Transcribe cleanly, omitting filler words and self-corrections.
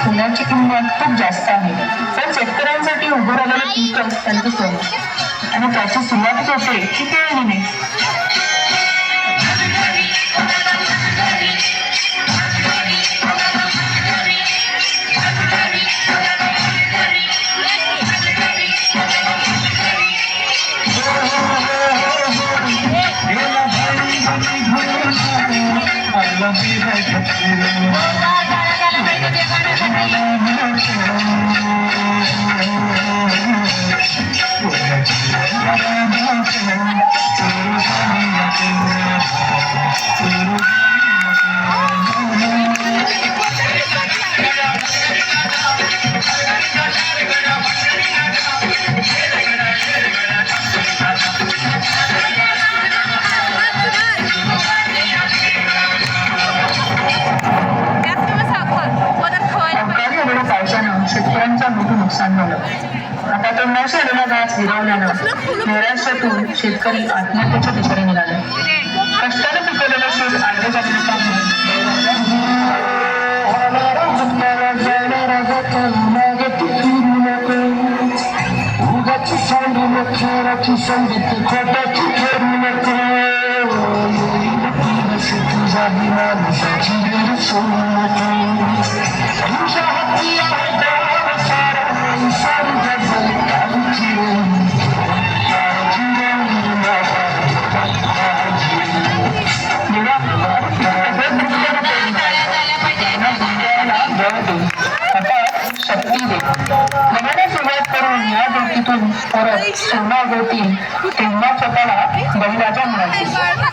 सोन्याची किंमत खूप जास्त आहे, पण शेतकऱ्यांसाठी उभं राहिलेलं पीकच त्यांचं सोनं आणि त्याची सुरुवातच होते की पेरणीने. शेतकऱ्यांचं मोठं नुकसान झालं. आता तो न झालेला घास हिरवल्यानं महाराष्ट्रातून शेतकरी आत्महत्येच्या दिशेने निघाले. कष्टाने पिकवलेलं शेत आडवे जागेने शक्ती दे. नव्याने सुरुवात करून या गोष्टीतून परत सोना उगवतील तेव्हा स्वतःला बळीराजा म्हणायचे.